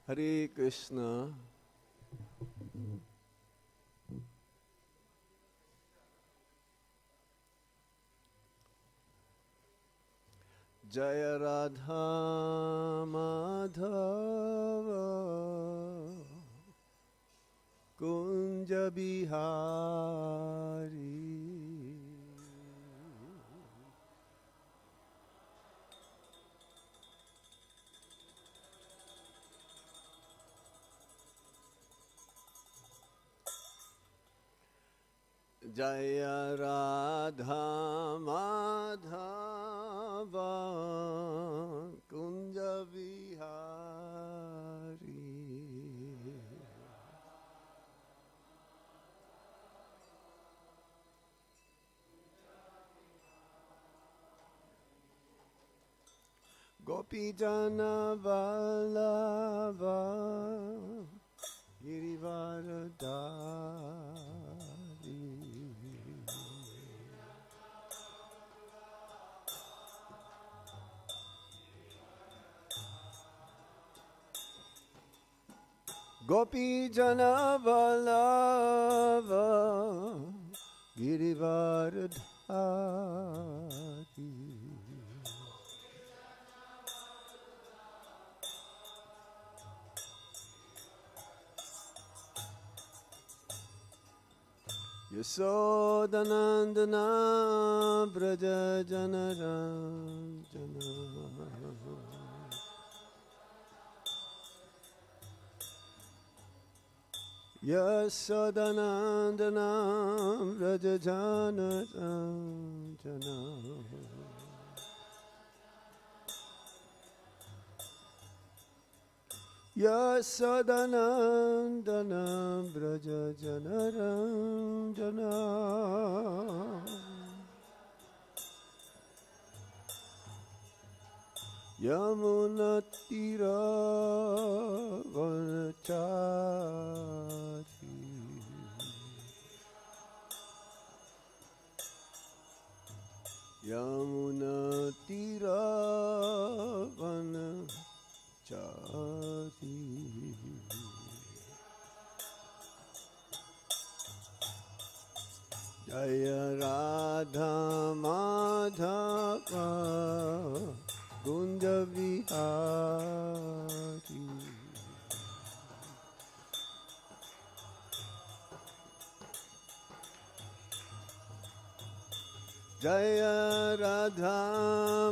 Hare Krishna. Jaya Radha Madhava Kunja Bihari Jaya Radha Madhava Kunja Vihari Gopi Jana Vallabha Girivaradari Gopi Jana Vallabha Girivaradari Yasodanandana Braja Janardan Yasodanandana Braja Janardan Yasodanandana Braja Janarandana Yamunatira Vanachari Yamunatira Vanachari Jaya Radha Madhava Kunja Vihari Jaya Radha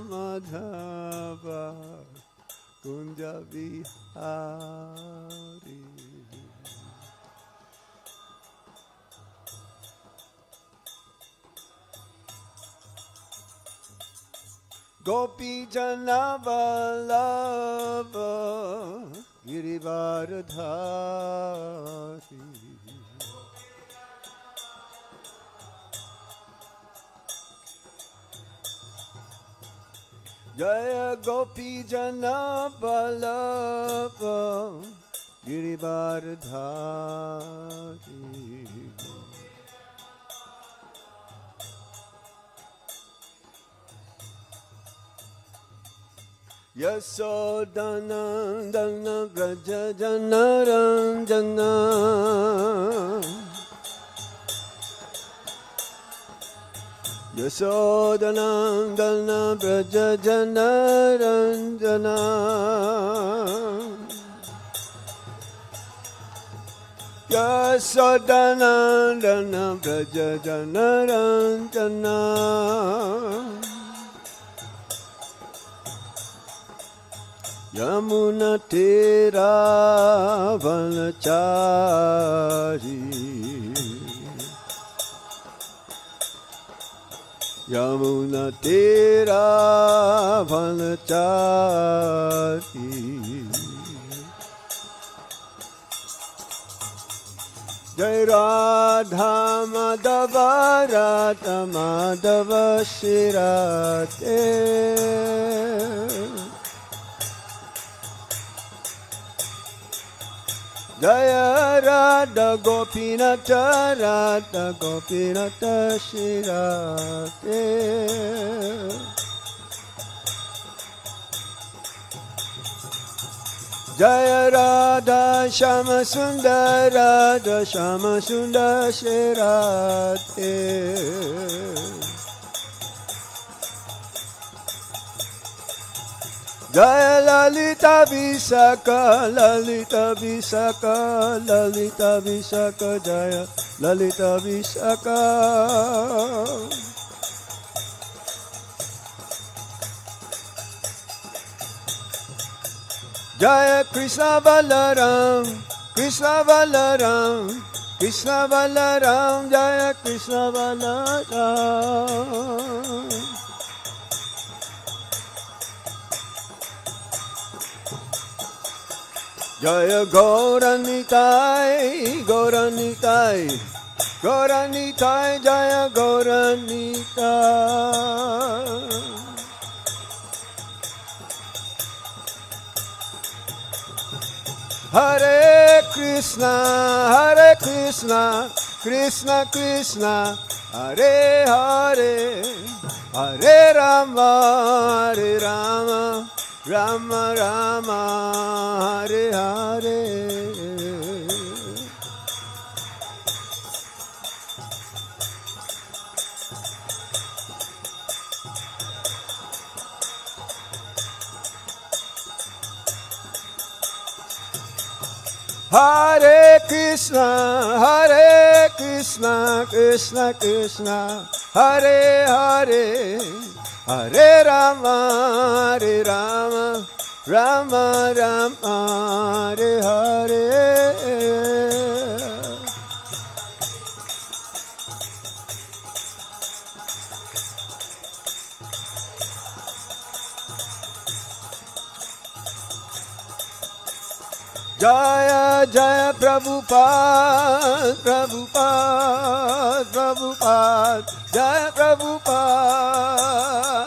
Madhava Kunja Vihari Gopi Jana Vallabha Girivaradari Jaya Gopi Jana Vallabha Girivaradari Yasodanandana Braja Janarandana Yasodanandana Braja Janarandana Yasodanandana Braja Janarandana Yamuna Tera Vanachari Yamuna Tera Vanachari Jai Radha Madhava Radha Madhava Shirate Jaya Radha Gopinatha Radha Gopinatha Shirate Jaya Radha Shama Sundar Radha Shama Sundar Shri Radhe. Jaya Lalita Visakha Lalita Visakha Lalita Visakha Jaya Lalita Visakha. Jaya Kṛṣṇa Balaram, Kṛṣṇa Balaram, Kṛṣṇa Balaram, Jaya Kṛṣṇa Balaram. Jaya Gauranitai, Gauranitai, Gauranitai, Jaya Gauranitai. Hare Krishna, Hare Krishna, Krishna Krishna, Hare Hare, Hare Rama, Hare Rama, Rama Rama, Hare Hare. Hare Krishna, Hare Krishna, Krishna Krishna, Hare Hare, Hare Rama, Hare Rama, Rama Rama, Hare Hare. Jaya Jaya Prabhupada, Prabhupada, Prabhupada, Jaya Prabhupada.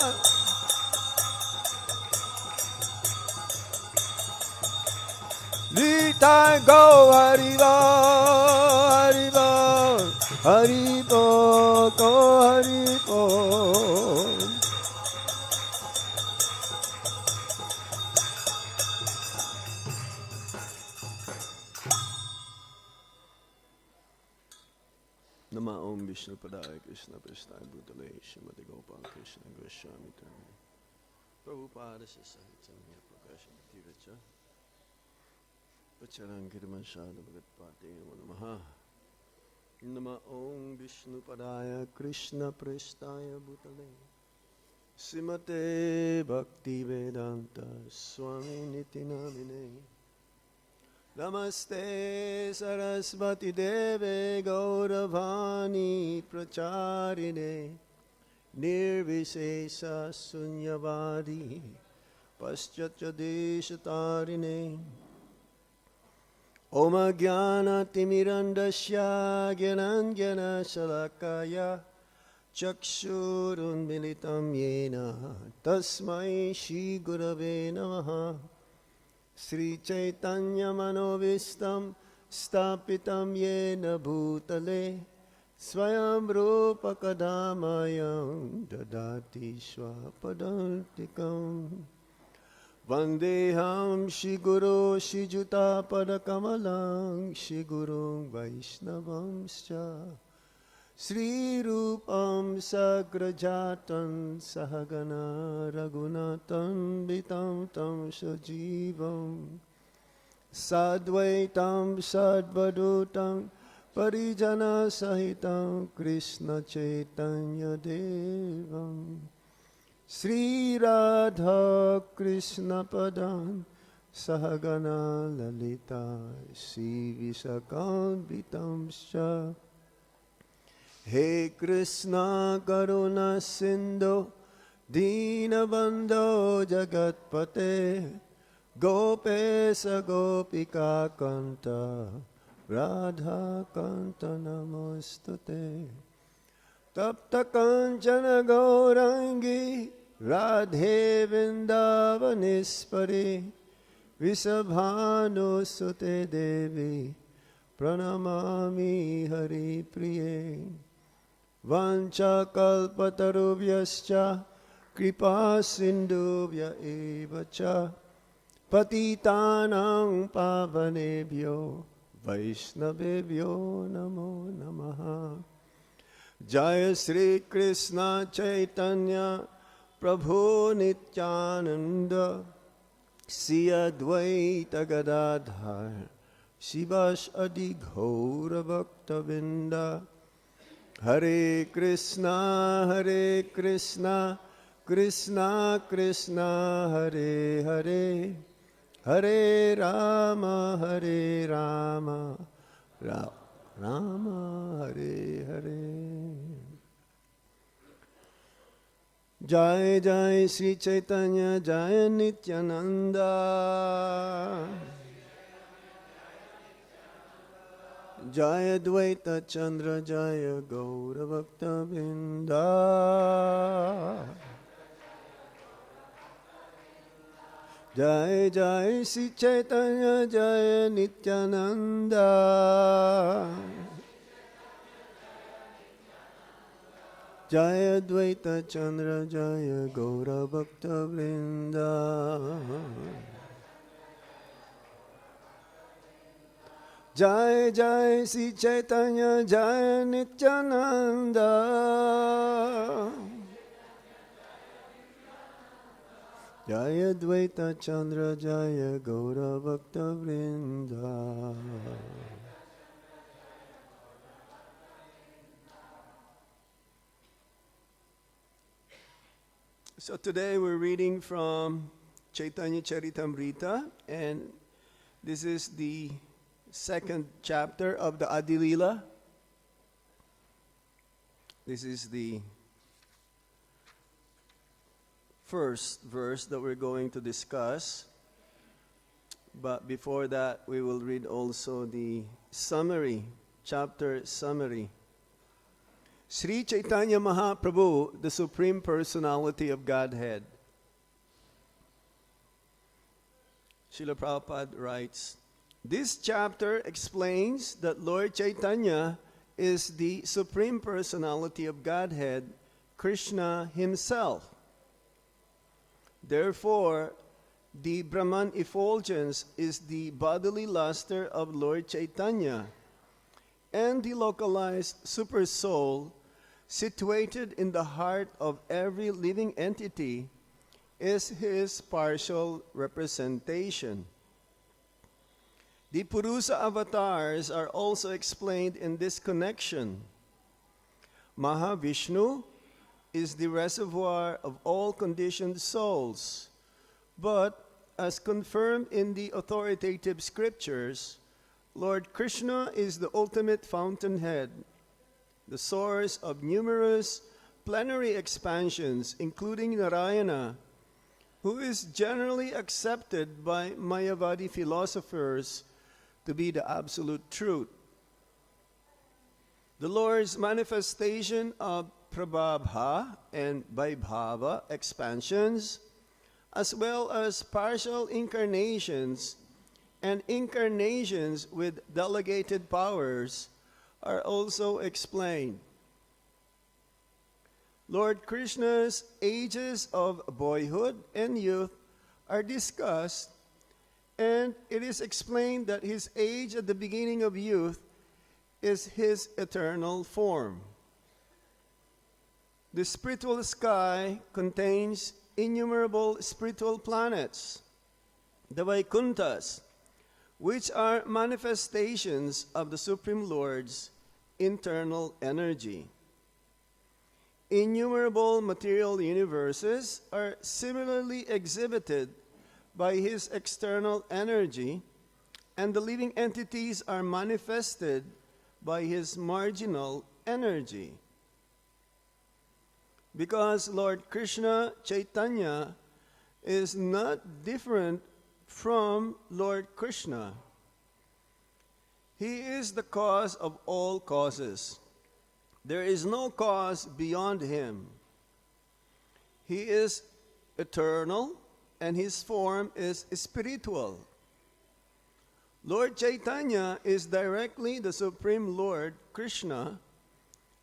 Nitai Go Haribo, Haribo, Haribo, Go Haribo. Nama Om Vishnu Padaya Krishna Prasthaya Bhutale Śrīmati Gopal Krishna Goswami Tami Prabhupada Sahitamya Prakashati Vacha Vacharankiram Shada Bhagatpate Namaha. Nama Om Vishnu Padaya Krishna Prasthaya Bhutale Śrīmate Bhakti-Vedanta Swami Niti Namine Namaste Sarasvati Deve Gauravani Pracharine Nirvishesha Sunyavadi Paschatya Deshatarine Om Jnana Timirandasya Gyananjana Shalakaya Chakshurun Militam Yena Tasmai Shri Gurave Namaha. Sri Caitanya Manovistam Stapitam Yena Bhutale Swayam Rupa Kadamayam Dadati Swapadantikam Vandeham Shri Guru Shri Juta Padakamalang Shri Guru Vaishnavamscha Sri Rupam Sagrajatan Sahagana Raghunatan Vitam Tam Sajivam Sadvaitam Sadvadutam Parijana Sahitam Kṛṣṇa Caitanya Devam Sri Radha Kṛṣṇa Padam Sahagana Lalita Sri Viṣakam Vitamscha. He Kṛṣṇa Karuna Sindhu Dīnabandho Jagatpate Gopesa Gopika Kanta Radha Kanta Namostute Tapta Kanchana Gaurangi Radhe Vrindavanispari Visabhanu Sute Devi Pranamami Hari Priye Vancha kalpatarubhyascha kripa sindhubhya evacha Patitanang pavanebhyo Vaishnavebhyo namo namaha. Jaya Sri Kṛṣṇa Caitanya Prabhu Nityananda Sri Advaita Gadadhar Sivas Adi Ghaura Bhakta Vrinda. Hare Kṛṣṇa Krishna Krishna Hare Hare Hare Rama Rama Hare Hare. Jai Jai Sri Caitanya Jai Nityananda Jaya Dvaita Chandra Jaya Gaura Bhakta Vrinda. Jai Jai Sri Caitanya Jaya Nityananda Jaya Dvaita Chandra Jaya Gaura Bhakta Vrinda. Jai Jai Sri Caitanya Jaya Nityananda Jaya Dvaita Chandra Jaya Gaura Bhakta Vrinda. So today we're reading from Chaitanya Charitamrita, and this is the second chapter of the Adilila. This is the first verse that we're going to discuss. But before that, we will read also the summary, chapter summary. Sri Chaitanya Mahaprabhu, the Supreme Personality of Godhead. Srila Prabhupada writes, this chapter explains that Lord Caitanya is the Supreme Personality of Godhead, Kṛṣṇa himself. Therefore, the Brahman effulgence is the bodily luster of Lord Caitanya, and the localized Supersoul, situated in the heart of every living entity, is his partial representation. The puruṣa-avatāras are also explained in this connection. Mahā-Viṣṇu is the reservoir of all conditioned souls, but as confirmed in the authoritative scriptures, Lord Kṛṣṇa is the ultimate fountainhead, the source of numerous plenary expansions, including Nārāyaṇa, who is generally accepted by Māyāvādī philosophers to be the absolute truth. The Lord's manifestation of prābhava and vaibhava expansions, as well as partial incarnations and incarnations with delegated powers, are also explained. Lord Kṛṣṇa's ages of boyhood and youth are discussed, and it is explained that his age at the beginning of youth is his eternal form. The spiritual sky contains innumerable spiritual planets, the Vaikunthas, which are manifestations of the Supreme Lord's internal energy. Innumerable material universes are similarly exhibited by his external energy, and the living entities are manifested by his marginal energy. Because Lord Kṛṣṇa Caitanya is not different from Lord Kṛṣṇa. He is the cause of all causes. There is no cause beyond him. He is eternal, and his form is spiritual. Lord Caitanya is directly the Supreme Lord Kṛṣṇa,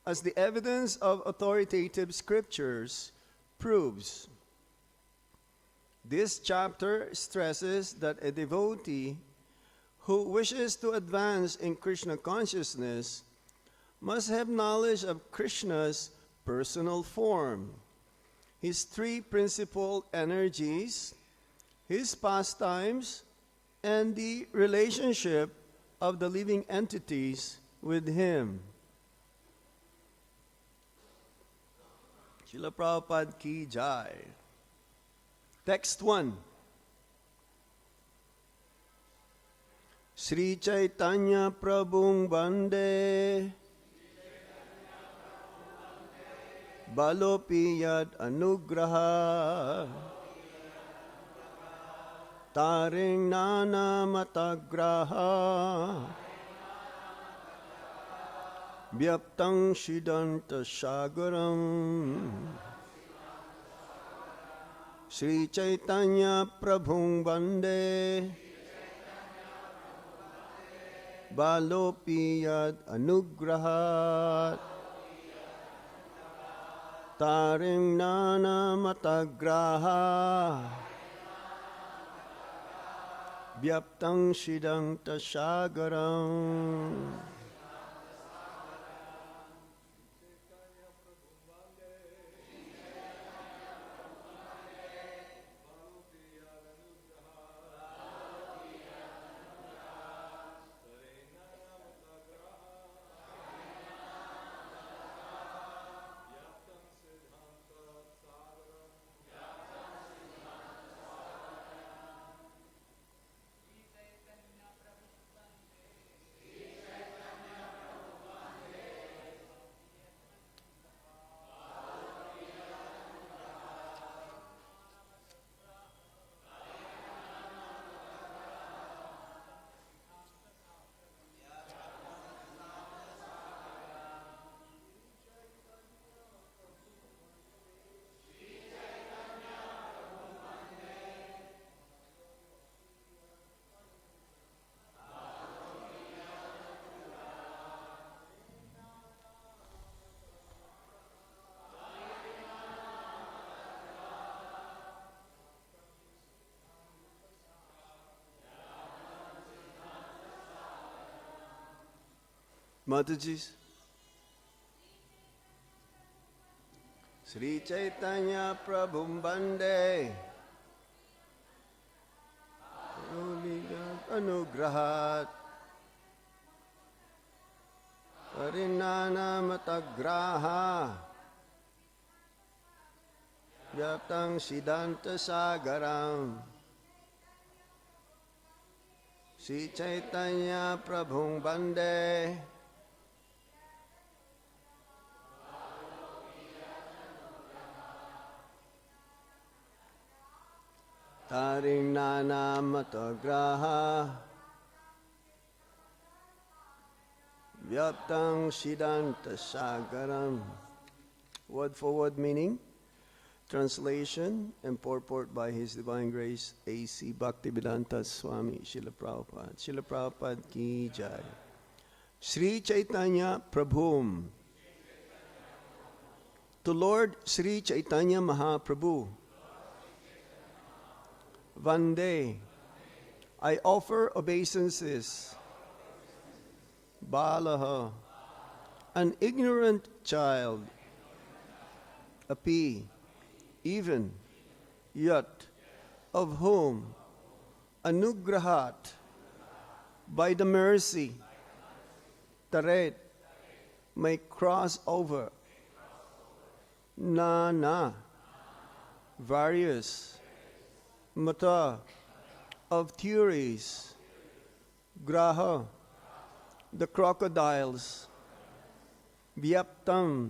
as the evidence of authoritative scriptures proves. This chapter stresses that a devotee who wishes to advance in Krishna consciousness must have knowledge of Krishna's personal form, his three principal energies, his pastimes, and the relationship of the living entities with him. Srila Prabhupada ki jai. Text 1. Sri Caitanya Prabhung Bande Balopi Yad Anugraha Taring Nana Matagraha Vyaptang Shidanta Shagaram Sri Caitanya Prabhung Bande Balopi Yad Anugraha Taring Nana Matagraha Vyaptang Shidanta Shagaram. Matajis. Sri Caitanya Prabhum Bande Anugrahat Parinana Matagraha Vyaptang Siddhanta Sagaram Sri Caitanya Prabhum Bande Taring Nana Matagraha Vyaptang Siddhanta Sagaram. Word for word meaning, translation and purport by His Divine Grace A.C. Bhaktivedanta Swami Srila Prabhupada. Srila Prabhupada ki jai. Sri Caitanya Prabhum. To Lord Sri Caitanya Mahaprabhu. Vande, I offer obeisances. Balaha, an ignorant child. Api, even, yet, of whom, Anugrahat, by the mercy, Taret, may cross over. Nana, various. Mata, of theories. Graha, the crocodiles. Vyaptam,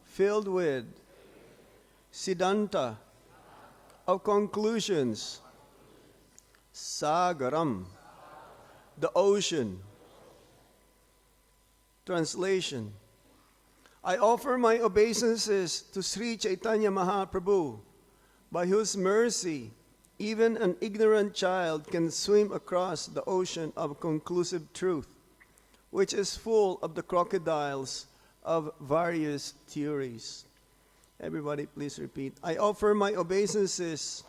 filled with. Siddhanta, of conclusions. Sagaram, the ocean. Translation. I offer my obeisances to Sri Caitanya Mahaprabhu, by whose mercy even an ignorant child can swim across the ocean of conclusive truth, which is full of the crocodiles of various theories. Everybody please repeat. I offer my obeisances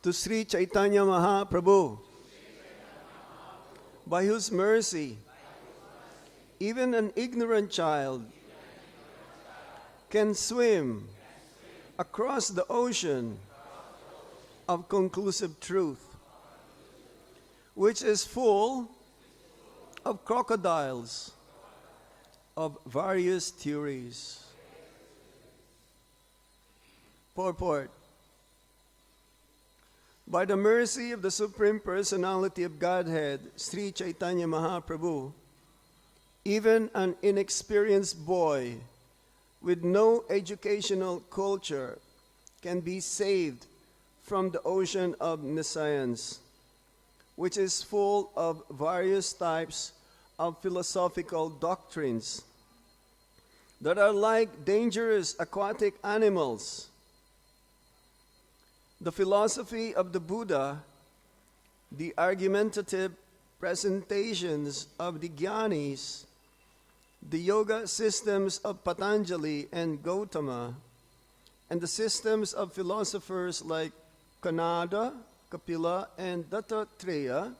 to Sri Caitanya Mahaprabhu, by whose mercy even an ignorant child can swim across the ocean of conclusive truth, which is full of crocodiles of various theories. Purport. By the mercy of the Supreme Personality of Godhead, Sri Caitanya Mahaprabhu, even an inexperienced boy with no educational culture can be saved from the ocean of nescience, which is full of various types of philosophical doctrines that are like dangerous aquatic animals. The philosophy of the Buddha, the argumentative presentations of the Jnanis, the yoga systems of Patanjali and Gautama, and the systems of philosophers like Kanada, Kapila, and Dattatreya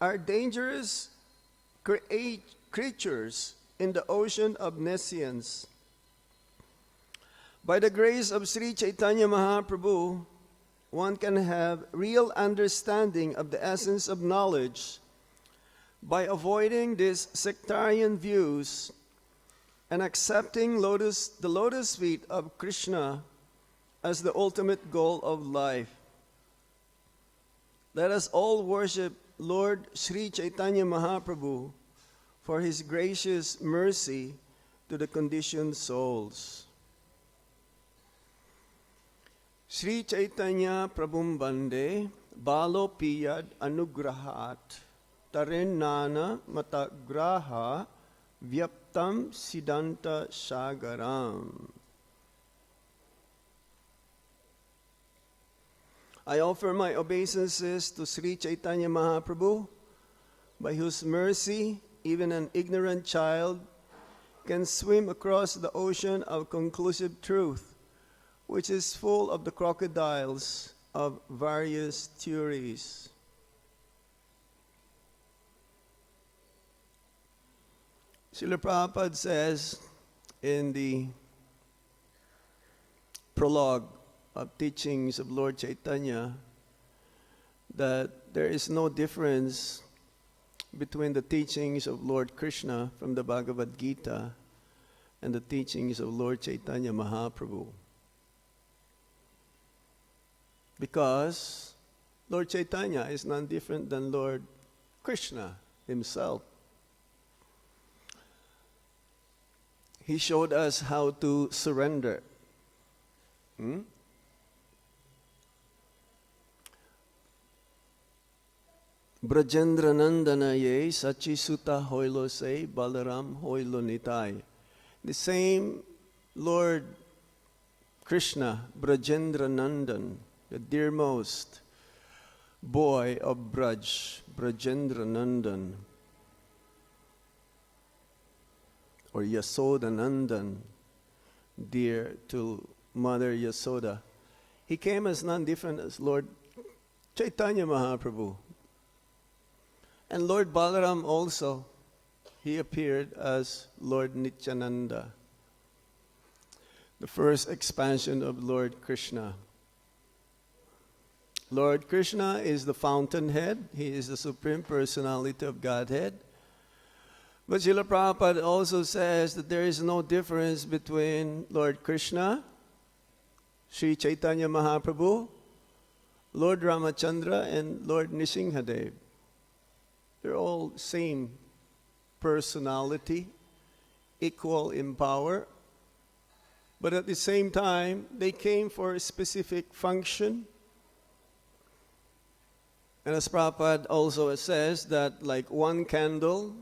are dangerous creatures in the ocean of nescience. By the grace of Sri Caitanya Mahaprabhu, one can have real understanding of the essence of knowledge by avoiding these sectarian views and accepting the lotus feet of Kṛṣṇa as the ultimate goal of life. Let us all worship Lord Sri Caitanya Mahaprabhu for his gracious mercy to the conditioned souls. Sri Caitanya Prabhum Bande Balo Piyad Anugrahat Tarenana Matagraha Vyaptam Siddhanta Sagaram. I offer my obeisances to Sri Caitanya Mahaprabhu, by whose mercy even an ignorant child can swim across the ocean of conclusive truth, which is full of the crocodiles of various theories. Srila Prabhupada says in the prologue of teachings of Lord Caitanya that there is no difference between the teachings of Lord Kṛṣṇa from the Bhagavad-Gita and the teachings of Lord Caitanya Mahaprabhu. Because Lord Caitanya is none different than Lord Kṛṣṇa himself. He showed us how to surrender. Brajendra Nandanaye Sachisuta Hoilo Se Balaram Hoilo Nitai. The same Lord Kṛṣṇa, Brajendra Nandan, the dearmost boy of Braj, Brajendra Nandan, or Yasoda Nandan, dear to Mother Yasoda. He came as none different as Lord Caitanya Mahaprabhu. And Lord Balaram also, he appeared as Lord Nityananda, the first expansion of Lord Kṛṣṇa. Lord Kṛṣṇa is the fountainhead. He is the Supreme Personality of Godhead. But Srila Prabhupada also says that there is no difference between Lord Kṛṣṇa, Sri Caitanya Mahaprabhu, Lord Ramachandra, and Lord Nrsimhadev. They're all same personality, equal in power, but at the same time, they came for a specific function. And as Prabhupada also says that like one candle,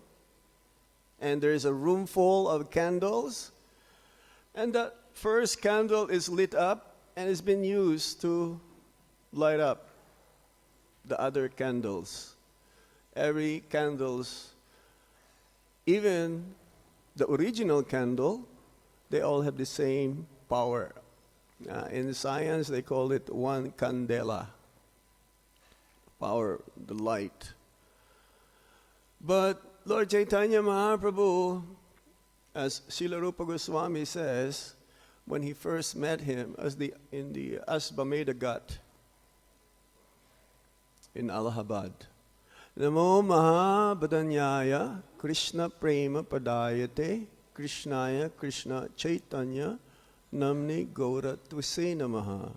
and there is a room full of candles, and that first candle is lit up and has been used to light up the other candles. Every candles, even the original candle, they all have the same power. In science, they call it one candela. power, the light. But Lord Caitanya Mahaprabhu, as Srila Rupa Goswami says, when he first met him in the Asvamedha Ghat in Allahabad, Namo Mahā-Viṣṇāya Kṛṣṇa Prema Padayate Kṛṣṇāya Kṛṣṇa Caitanya Namni Gaura Tvise Namaha.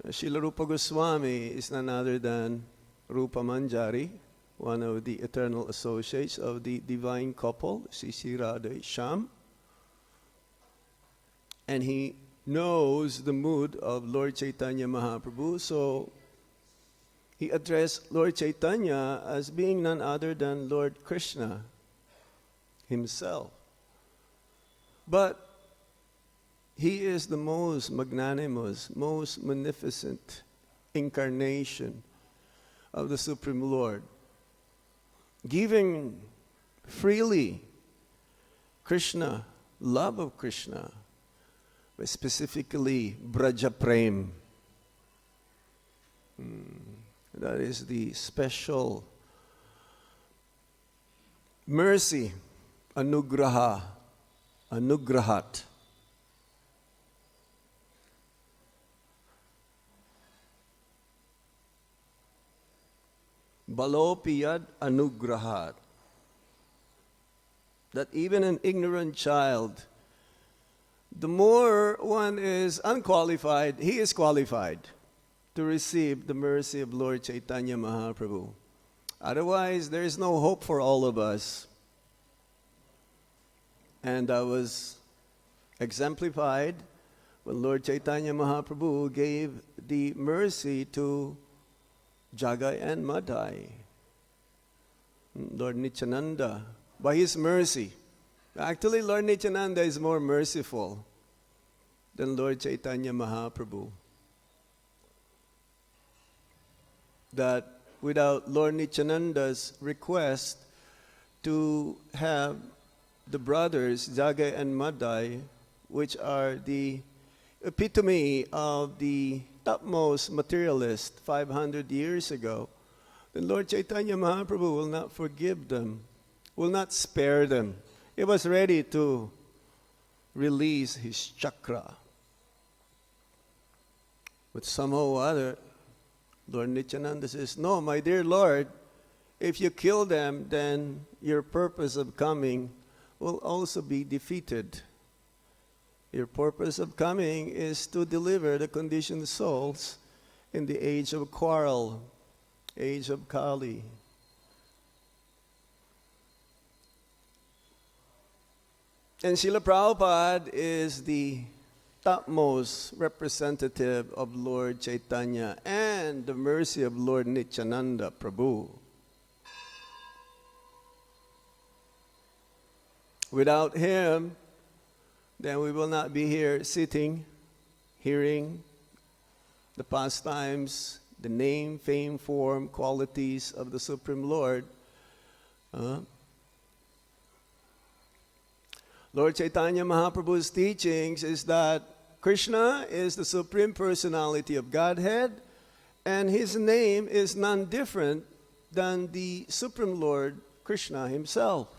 Srila Rupa Goswami is none other than Rupa Manjari, one of the eternal associates of the divine couple, Sri Radha Shyam. And he knows the mood of Lord Caitanya Mahaprabhu, so he addressed Lord Caitanya as being none other than Lord Kṛṣṇa himself. But he is the most magnanimous, most magnificent incarnation of the Supreme Lord, giving freely Kṛṣṇa, love of Kṛṣṇa, but specifically Braja Prem. That is the special mercy, Anugraha, Anugrahat. Balopiyad Anugrahat. That even an ignorant child, the more one is unqualified, he is qualified to receive the mercy of Lord Caitanya Mahaprabhu. Otherwise, there is no hope for all of us. And that was exemplified when Lord Caitanya Mahaprabhu gave the mercy to Jagai and Madai. Lord Nityananda, by his mercy. Actually, Lord Nityananda is more merciful than Lord Caitanya Mahaprabhu. That without Lord Nityananda's request to have the brothers Jagai and Madai, which are the epitome of the topmost materialist 500 years ago, then Lord Caitanya Mahaprabhu will not forgive them, will not spare them. He was ready to release his chakra. But somehow or other, Lord Nityananda says, no, my dear Lord, if you kill them, then your purpose of coming will also be defeated. Your purpose of coming is to deliver the conditioned souls in the age of quarrel, age of Kali. And Srila Prabhupada is the topmost representative of Lord Caitanya and the mercy of Lord Nityananda Prabhu. Without him, then we will not be here sitting, hearing the pastimes, the name, fame, form, qualities of the Supreme Lord. Lord Caitanya Mahaprabhu's teachings is that Kṛṣṇa is the Supreme Personality of Godhead, and his name is none different than the Supreme Lord Kṛṣṇa himself.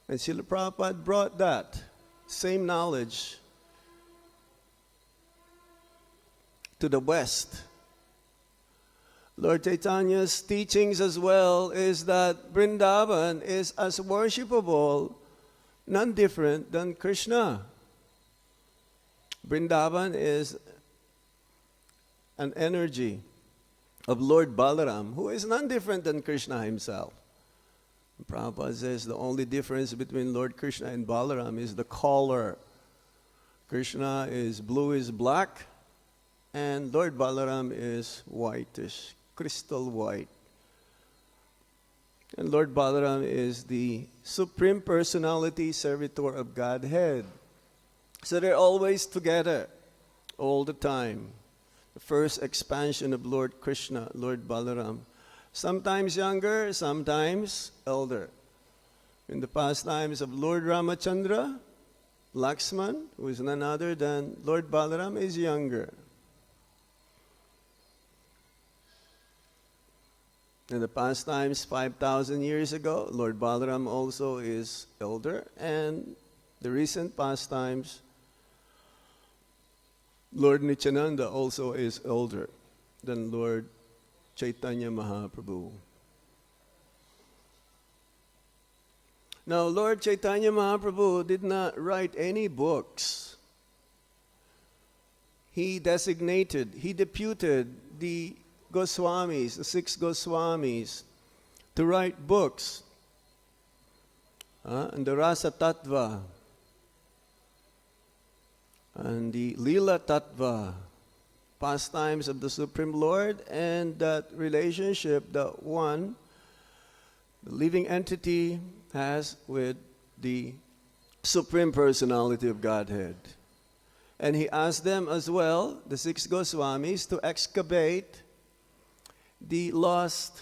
And Srila Prabhupada brought that same knowledge to the West. Lord Caitanya's teachings as well is that Vrindavan is as worshipable, none different than Kṛṣṇa. Vrindavan is an energy of Lord Balaram, who is none different than Kṛṣṇa himself. Prabhupada says the only difference between Lord Kṛṣṇa and Balaram is the color. Kṛṣṇa is blue is black, and Lord Balaram is whitish, crystal white. And Lord Balaram is the Supreme Personality Servitor of Godhead. So they're always together, all the time. The first expansion of Lord Kṛṣṇa, Lord Balaram. Sometimes younger, sometimes elder. In the pastimes of Lord Ramachandra, Lakshman, who is none other than Lord Balaram, is younger. In the pastimes 5,000 years ago, Lord Balaram also is elder, and the recent pastimes, Lord Nityananda also is older than Lord Caitanya Mahaprabhu. Now, Lord Caitanya Mahaprabhu did not write any books. He deputed the Goswamis, the 6 Goswamis, to write books. And the Rasa Tattva, and the Lila Tattva, pastimes of the Supreme Lord, and that relationship that one, the living entity, has with the Supreme Personality of Godhead. And he asked them as well, the 6 Goswamis, to excavate the lost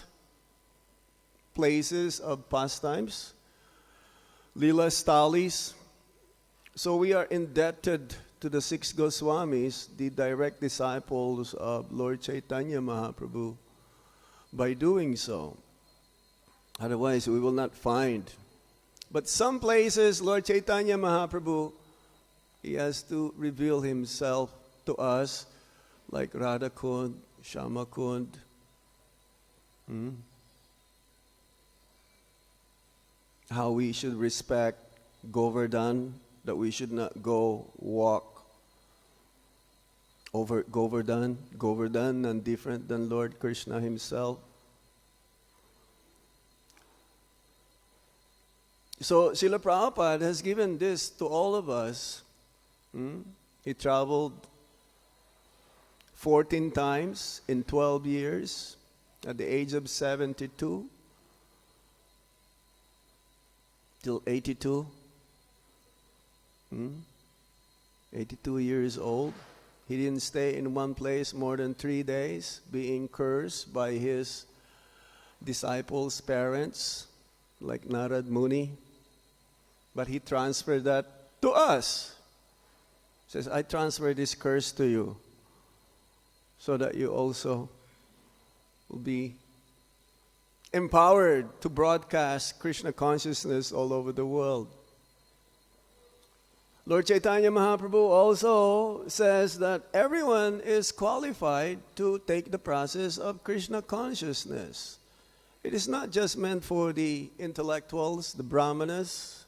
places of pastimes, Lila Stalis. So we are indebted to the 6 Goswamis, the direct disciples of Lord Caitanya Mahaprabhu, by doing so. Otherwise, we will not find. But some places, Lord Caitanya Mahaprabhu, he has to reveal himself to us, like Radhakund, Shyamakund. How we should respect Govardhan, that we should not walk over Govardhan. Govardhan and different than Lord Kṛṣṇa himself. So Srila Prabhupada has given this to all of us. He traveled 14 times in 12 years at the age of 72 till 82. 82 years old. He didn't stay in one place more than 3 days, being cursed by his disciples' parents, like Narad Muni. But he transferred that to us. He says, I transfer this curse to you, so that you also will be empowered to broadcast Krishna consciousness all over the world. Lord Caitanya Mahaprabhu also says that everyone is qualified to take the process of Krishna consciousness. It is not just meant for the intellectuals, the brahmanas,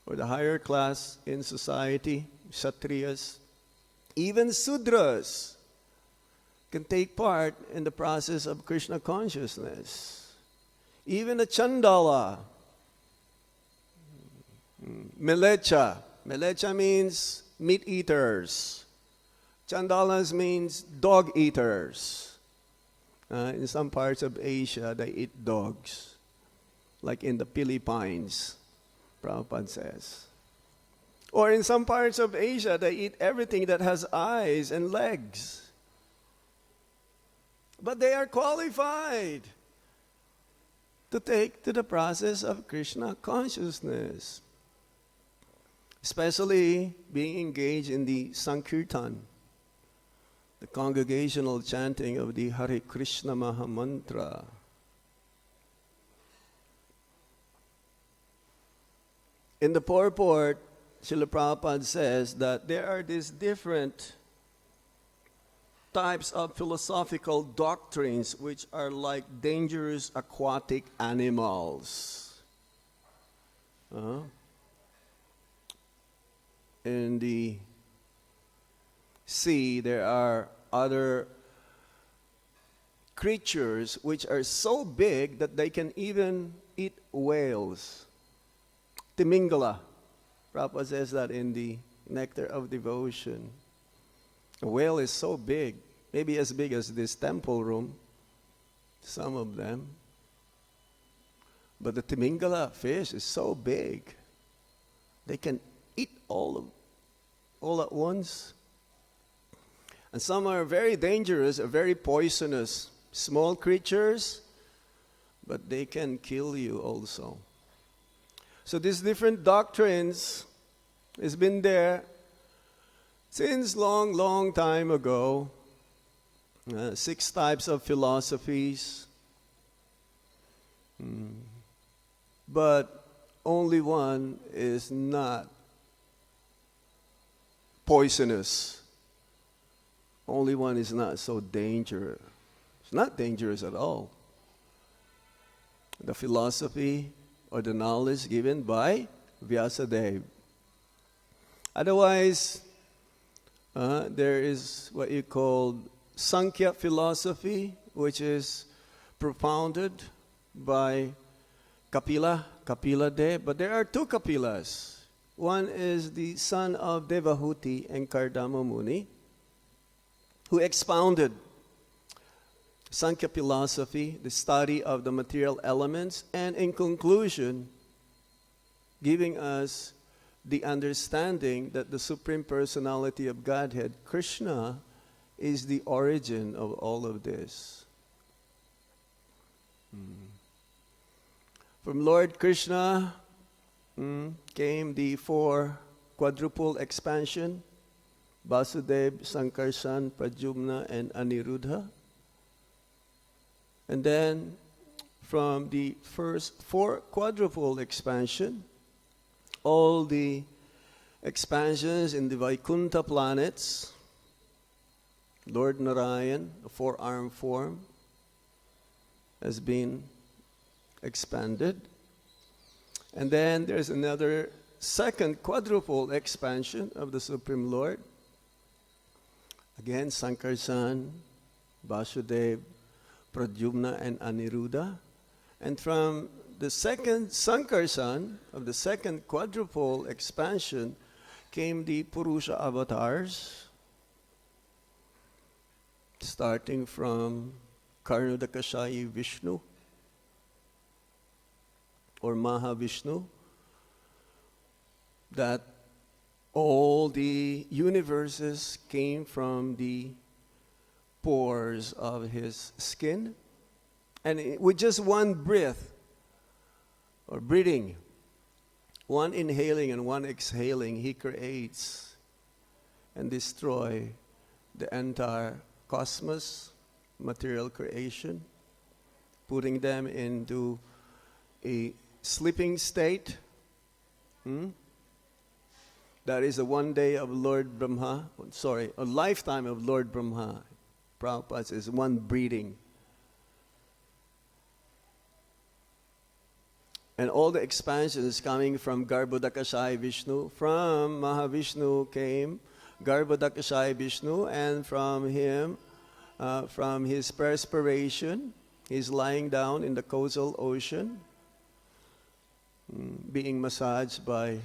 or the higher class in society, Kshatriyas. Even Sudras can take part in the process of Krishna consciousness. Even a Chandala, Melecha. Melecha means meat eaters. Chandalas means dog eaters. In some parts of Asia, they eat dogs, like in the Philippines, Prabhupada says. Or in some parts of Asia, they eat everything that has eyes and legs. But they are qualified to take to the process of Krishna consciousness, especially being engaged in the Sankirtan, the congregational chanting of the Hare Krishna Maha Mantra. In the purport, Srila Prabhupada says that there are these different types of philosophical doctrines which are like dangerous aquatic animals. In the sea, there are other creatures which are so big that they can even eat whales. Timingala. Prabhupada says that in the Nectar of Devotion. A whale is so big, maybe as big as this temple room, some of them. But the Timingala fish is so big, they can eat all at once. And some are very dangerous, very poisonous, small creatures, but they can kill you also. So these different doctrines has been there since long time ago. 6 types of philosophies, but only one is not poisonous. Only one is not so dangerous. It's not dangerous at all. The philosophy or the knowledge given by Vyasadeva. Otherwise, there is what you call Sankhya philosophy, which is propounded by Kapila Dev. But there are 2 Kapilas. One is the son of Devahuti and Kardama Muni, who expounded Sankhya philosophy, the study of the material elements, and in conclusion, giving us the understanding that the Supreme Personality of Godhead, Kṛṣṇa, is the origin of all of this. From Lord Kṛṣṇa came the 4 quadruple expansion, Vasudeva, Sankarshan, Pradyumna, and Aniruddha. And then from the first 4 quadruple expansion, all the expansions in the Vaikuntha planets, Lord Nārāyaṇa, the 4-armed form, has been expanded. And then there's another 2nd quadruple expansion of the Supreme Lord. Again, Sankarshan, Vasudeva, Pradyumna, and Aniruddha. And from the 2nd Sankarshan of the 2nd quadruple expansion came the puruṣa-avatāras, starting from Karnodakashayi-Viṣṇu or Mahā-Viṣṇu, that all the universes came from the pores of his skin. And with just one breath, or breathing, one inhaling and one exhaling, he creates and destroys the entire cosmos, material creation, putting them into a sleeping state. That is a one day of Lord Brahma, a lifetime of Lord Brahma. Prabhupada says one breathing. And all the expansions coming from Garbhodakashayi-Viṣṇu, from Mahā-Viṣṇu came Garbhodakashayi-Viṣṇu, and from him, from his perspiration, he's lying down in the causal ocean, being massaged by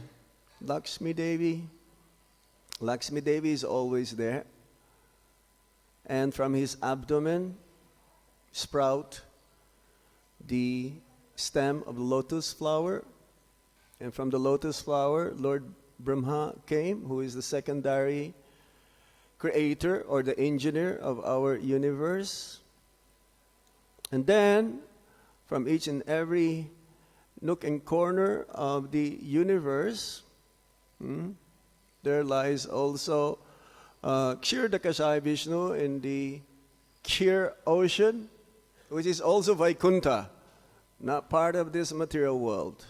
Lakshmi Devi. Lakshmi Devi is always there. And from his abdomen sprout the stem of the lotus flower. And from the lotus flower, Lord Brahma came, who is the secondary creator or the engineer of our universe. And then, from each and every nook and corner of the universe, there lies also Kshirodakashayi-Viṣṇu in the Kshir ocean, which is also Vaikuntha, not part of this material world.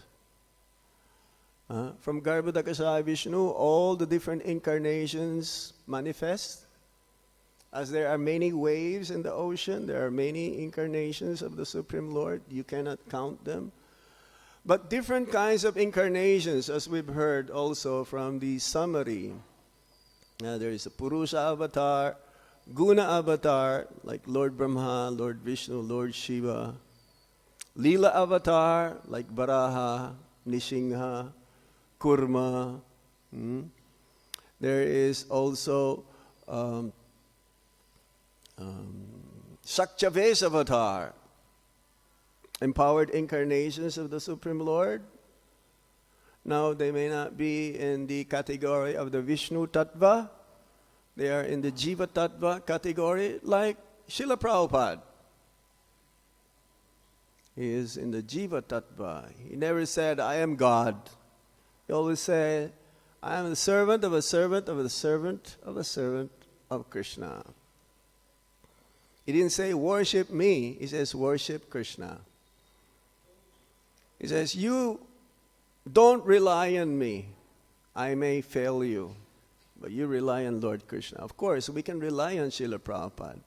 From Garbhodakashayi-Viṣṇu, all the different incarnations manifest. As there are many waves in the ocean, there are many incarnations of the Supreme Lord. You cannot count them. But different kinds of incarnations, as we've heard also from the summary. There is a puruṣa-avatāra, guna-avatāra, like Lord Brahma, Lord Vishnu, Lord Shiva. Lila-avatāra, like Varaha, Nishinha, Kurma. There is also Shaktavesa-avatāra, empowered incarnations of the Supreme Lord. Now, they may not be in the category of the Vishnu Tattva. They are in the Jiva Tattva category, like Srila Prabhupada. He is in the Jiva Tattva. He never said, I am God. He always said, I am the servant of a servant of a servant of a servant of Kṛṣṇa. He didn't say worship me, he says worship Kṛṣṇa. He says, you don't rely on me. I may fail you, but you rely on Lord Kṛṣṇa. Of course, we can rely on Srila Prabhupada.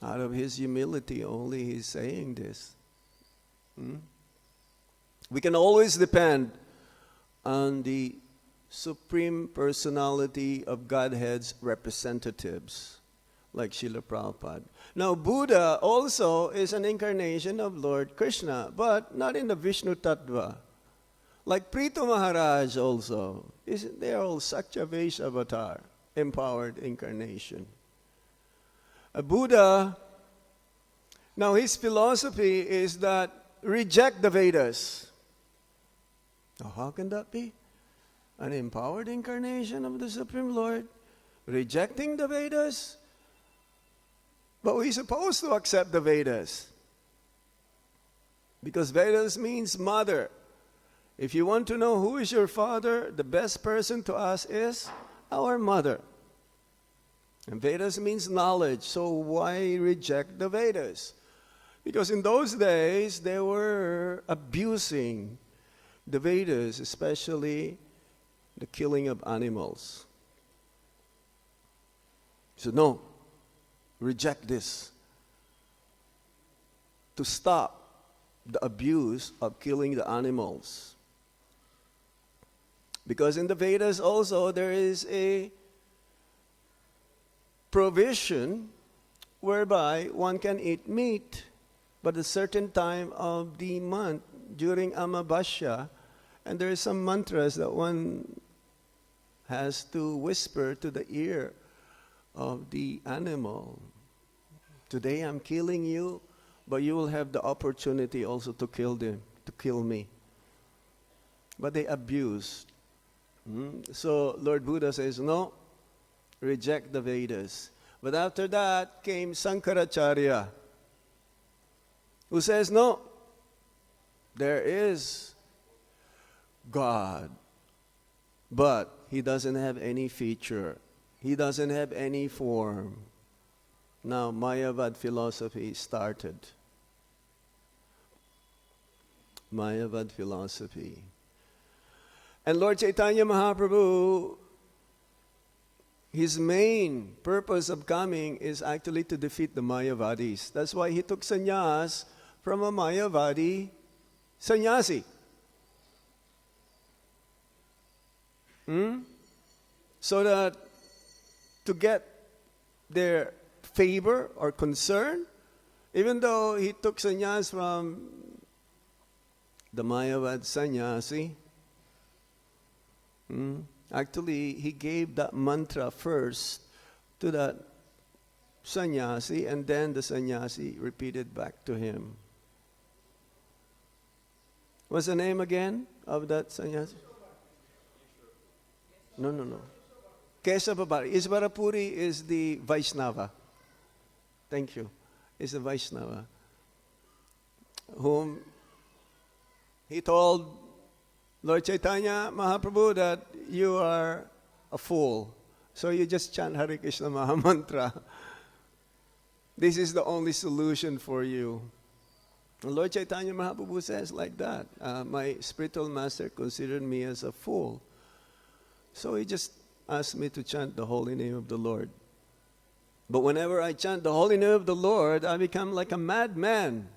Out of his humility only, he's saying this. We can always depend on the Supreme Personality of Godhead's representatives, like Srila Prabhupada. Now, Buddha also is an incarnation of Lord Kṛṣṇa, but not in the Vishnu Tattva. Like Prithu Maharaj also. They are all Satyavesha-avatar, empowered incarnation. A Buddha, now his philosophy is that reject the Vedas. Now, how can that be? An empowered incarnation of the Supreme Lord, rejecting the Vedas? But we're supposed to accept the Vedas. Because Vedas means mother. If you want to know who is your father, the best person to ask is our mother. And Vedas means knowledge, so why reject the Vedas? Because in those days, they were abusing the Vedas, especially the killing of animals. So no, reject this. To stop the abuse of killing the animals. Because in the Vedas also there is a provision whereby one can eat meat, but a certain time of the month during Amavasya, and there is some mantras that one has to whisper to the ear of the animal. Today I'm killing you, but you will have the opportunity also to kill them, to kill me. But they abused. So Lord Buddha says, no, reject the Vedas. But after that came Sankaracharya, who says, no, there is God, but he doesn't have any feature. He doesn't have any form. Now Māyāvādī philosophy started. Māyāvādī philosophy. And Lord Caitanya Mahaprabhu, his main purpose of coming is actually to defeat the Māyāvādis. That's why he took sannyas from a Māyāvādī sannyasi. So that to get their favor or concern, even though he took sannyas from the Māyāvādī sannyasi, actually he gave that mantra first to that sannyasi, and then the sannyasi repeated back to him. What's the name again of that sannyasi? No. Kesavabhari. Isvarapuri is the Vaishnava. Thank you. Is the Vaishnava. Whom he told Lord Caitanya Mahaprabhu that you are a fool. So you just chant Hare Krishna Maha Mantra. This is the only solution for you. And Lord Caitanya Mahaprabhu says like that. My spiritual master considered me as a fool. So he just asked me to chant the holy name of the Lord. But whenever I chant the holy name of the Lord, I become like a madman.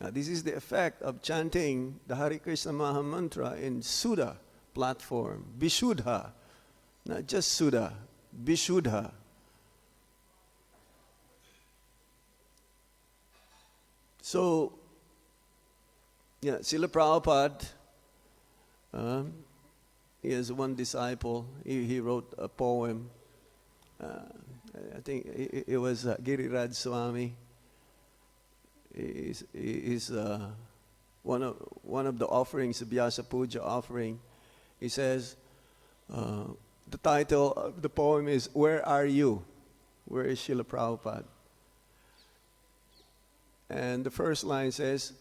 Now, this is the effect of chanting the Hare Krishna Maha Mantra in Sudha platform. Vishuddha. Not just Sudha. Vishuddha. So, Srila Prabhupada, he has one disciple. He wrote a poem. I think it was Giriraj Swami. Is one of the offerings, the Vyasa Puja offering. He says, the title of the poem is, Where Are You? Where is Srila Prabhupada? And the first line says,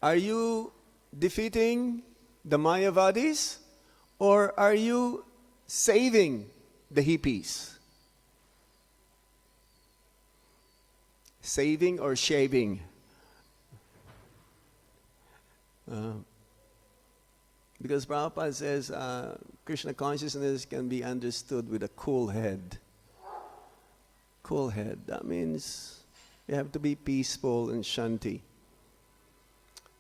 are you defeating the Māyāvādis, or are you saving the hippies? saving or shaving. Because Prabhupada says Krishna consciousness can be understood with a cool head. Cool head. That means you have to be peaceful and shanti.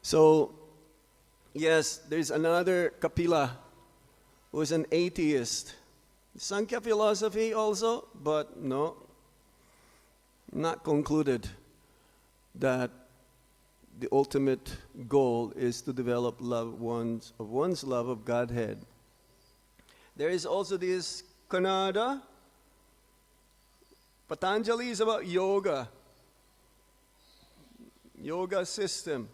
So, yes, there's another Kapila who is an atheist. Sankhya philosophy also, but no, not concluded that the ultimate goal is to develop one's love of Godhead. There is also this Kannada. Patanjali is about yoga. Yoga system.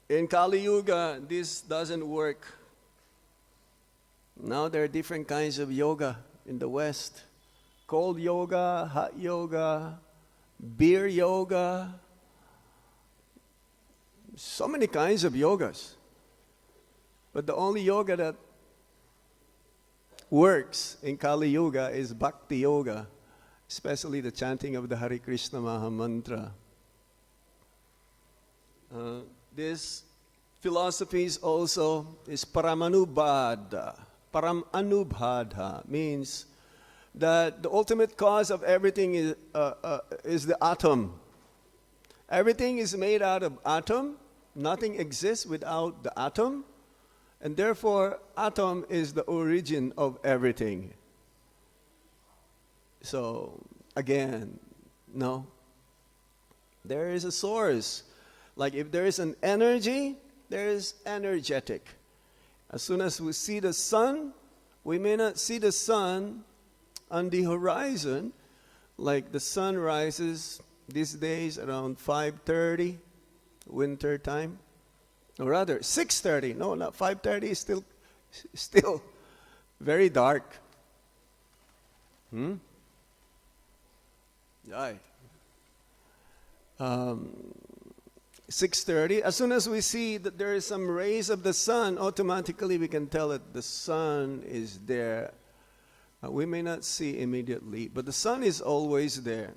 In Kali Yuga, this doesn't work. Now there are different kinds of yoga in the West. Cold yoga, hot yoga, beer yoga. So many kinds of yogas. But the only yoga that works in Kali Yuga is bhakti-yoga, especially the chanting of the Hare Krishna Maha Mantra. This philosophy is also Paramanubhada. Paramanubhada means that the ultimate cause of everything is the atom. Everything is made out of atom. Nothing exists without the atom. And therefore, atom is the origin of everything. So, again, no. There is a source. Like if there is an energy, there is energetic. As soon as we see the sun, we may not see the sun on the horizon. Like the sun rises these days around 5:30, winter time. Or rather, 6:30. No, not 5:30. Is still very dark. Right. 6:30. As soon as we see that there is some rays of the sun, automatically we can tell that the sun is there. We may not see immediately, but the sun is always there.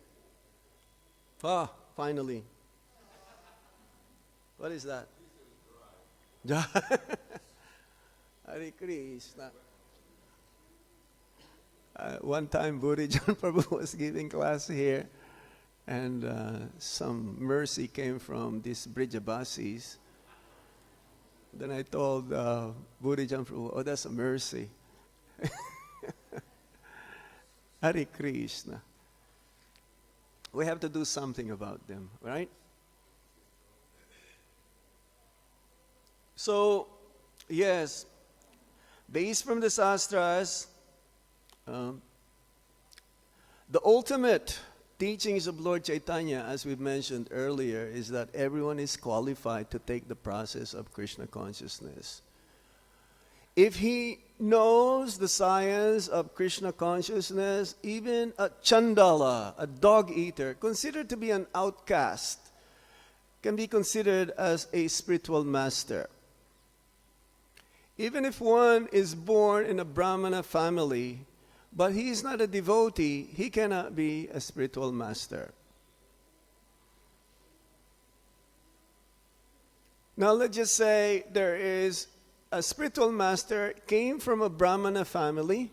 Finally. What is that? Hare Krishna. One time Bodhijan Prabhu was giving class here, and some mercy came from these Brijabasis. Then I told Bodhijan Prabhu, oh, that's a mercy. Hare Krishna. We have to do something about them, right? So, yes, based from the Sastras, the ultimate teachings of Lord Caitanya, as we mentioned earlier, is that everyone is qualified to take the process of Krishna consciousness. If he knows the science of Krishna consciousness, even a Chandala, a dog eater, considered to be an outcast, can be considered as a spiritual master. Even if one is born in a Brahmana family, but he is not a devotee, he cannot be a spiritual master. Now let's just say there is a spiritual master came from a Brahmana family,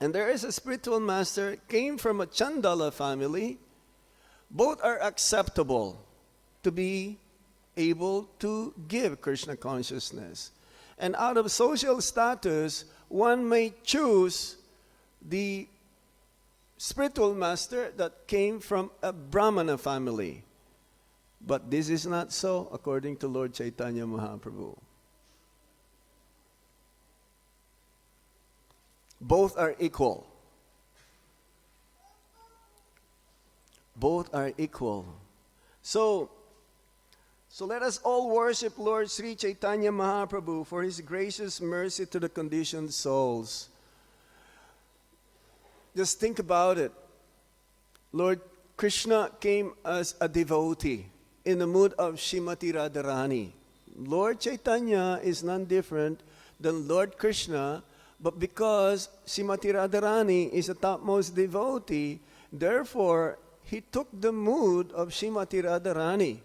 and there is a spiritual master came from a Chandala family. Both are acceptable to be able to give Krishna consciousness. And out of social status, one may choose the spiritual master that came from a Brahmana family. But this is not so according to Lord Caitanya Mahaprabhu. Both are equal. Both are equal. So let us all worship Lord Sri Caitanya Mahaprabhu for his gracious mercy to the conditioned souls. Just think about it. Lord Krishna came as a devotee in the mood of Srimati Radharani. Lord Caitanya is none different than Lord Krishna, but because Srimati Radharani is the topmost devotee, Therefore, he took the mood of Srimati Radharani.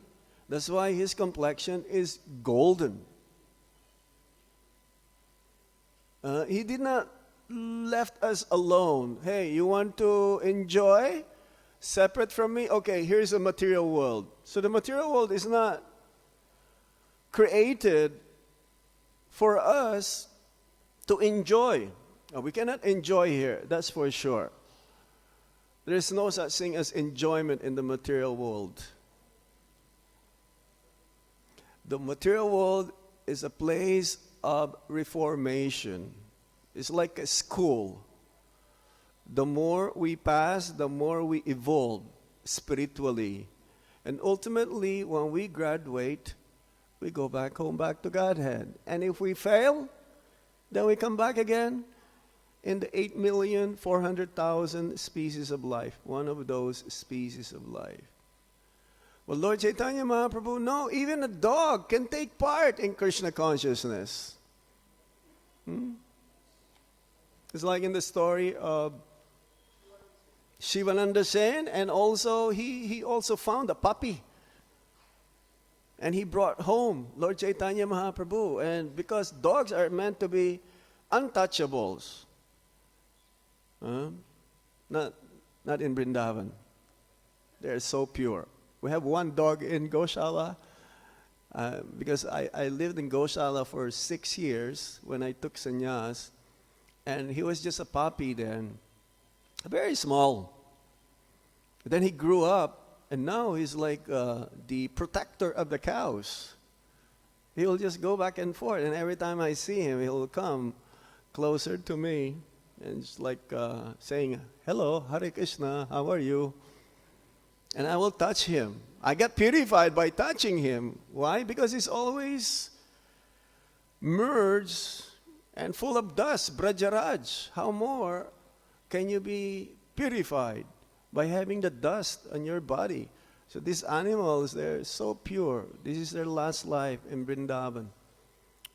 That's why his complexion is golden. He did not left us alone. Hey, you want to enjoy separate from me? Okay, here's a material world. So the material world is not created for us to enjoy. We cannot enjoy here, that's for sure. There is no such thing as enjoyment in the material world. The material world is a place of reformation. It's like a school. The more we pass, the more we evolve spiritually. And ultimately, when we graduate, we go back home, back to Godhead. And if we fail, then we come back again in the 8,400,000 species of life. One of those species of life. Well, Lord Caitanya Mahaprabhu, no, even a dog can take part in Krishna consciousness. It's like in the story of Shivananda Sen, and also he also found a puppy. And he brought home Lord Caitanya Mahaprabhu. And because dogs are meant to be untouchables. Not in Vrindavan. They're so pure. We have one dog in Goshala. Because I lived in Goshala for 6 years when I took sannyas. And he was just a puppy then. Very small. Then he grew up. And now he's like the protector of the cows. He will just go back and forth. And every time I see him, he will come closer to me. And it's like saying, hello, Hare Krishna, how are you? And I will touch him. I get purified by touching him. Why? Because he's always merged and full of dust, Brajaraj. How more can you be purified? By having the dust on your body. So these animals, they're so pure. This is their last life in Vrindavan.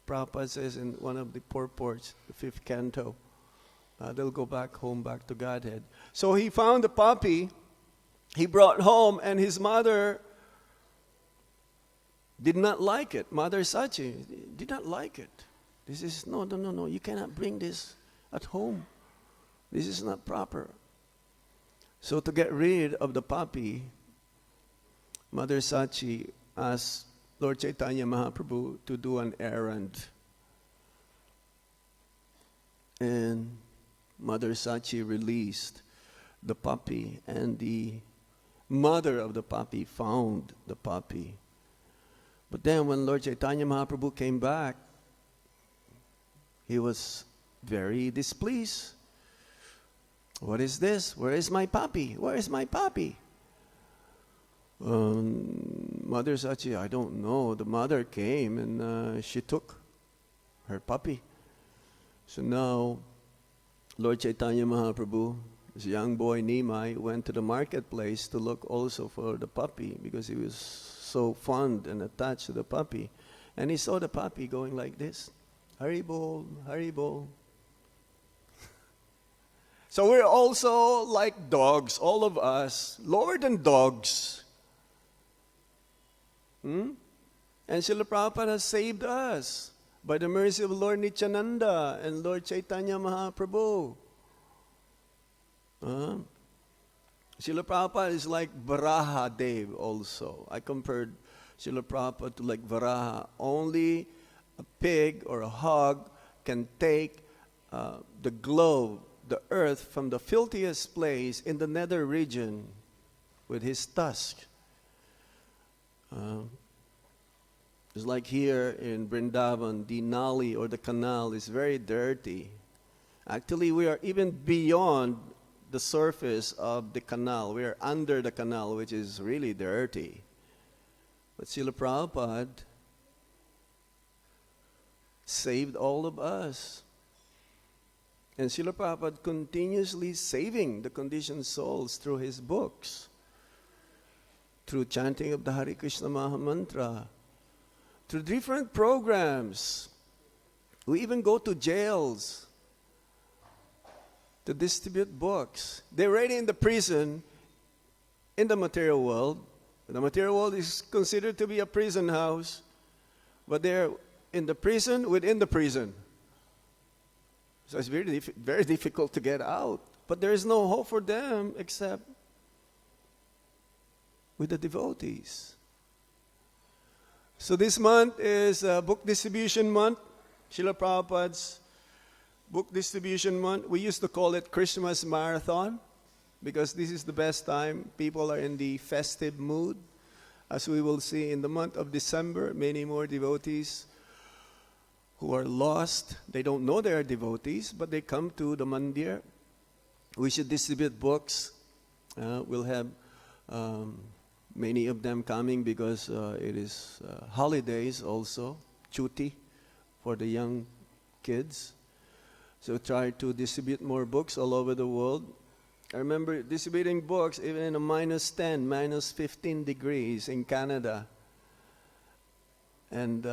Prabhupada says in one of the purports, the 5th canto, they'll go back home, back to Godhead. So he found the puppy, he brought home, and his mother did not like it. Mother Sachi did not like it. This is, no, you cannot bring this at home. This is not proper. So to get rid of the puppy, Mother Sachi asked Lord Caitanya Mahaprabhu to do an errand. And Mother Sachi released the puppy, and the mother of the puppy found the puppy. But then when Lord Caitanya Mahaprabhu came back, he was very displeased. What is this? Where is my puppy? Where is my puppy? Mother Sachi, I don't know. The mother came and she took her puppy. So now, Lord Caitanya Mahaprabhu, this young boy Nimai, went to the marketplace to look also for the puppy because he was so fond and attached to the puppy. And he saw the puppy going like this. Haribol, Haribol. So we're also like dogs, all of us, lower than dogs. And Srila Prabhupada has saved us by the mercy of Lord Nityananda and Lord Caitanya Mahaprabhu. Srila Prabhupada is like Varaha Dev also. I compared Srila Prabhupada to like Varaha. Only a pig or a hog can take the globe, the earth, from the filthiest place in the nether region with his tusk. It's like here in Vrindavan, the nali or the canal is very dirty. Actually, we are even beyond the surface of the canal. We are under the canal, which is really dirty. But Srila Prabhupada saved all of us. And Srila Prabhupada continuously saving the conditioned souls through his books, through chanting of the Hare Krishna Maha Mantra, through different programs. We even go to jails to distribute books. They're already in the prison in the material world. The material world is considered to be a prison house, but they're in the prison within the prison. So it's very difficult to get out. But there is no hope for them except with the devotees. So this month is book distribution month, Srila Prabhupada's book distribution month. We used to call it Christmas Marathon because this is the best time. People are in the festive mood. As we will see in the month of December, many more devotees who are lost. They don't know they are devotees, but they come to the mandir. We should distribute books. We'll have many of them coming because it is holidays also, chuti, for the young kids. So try to distribute more books all over the world. I remember distributing books even in a -10, -15 degrees in Canada. And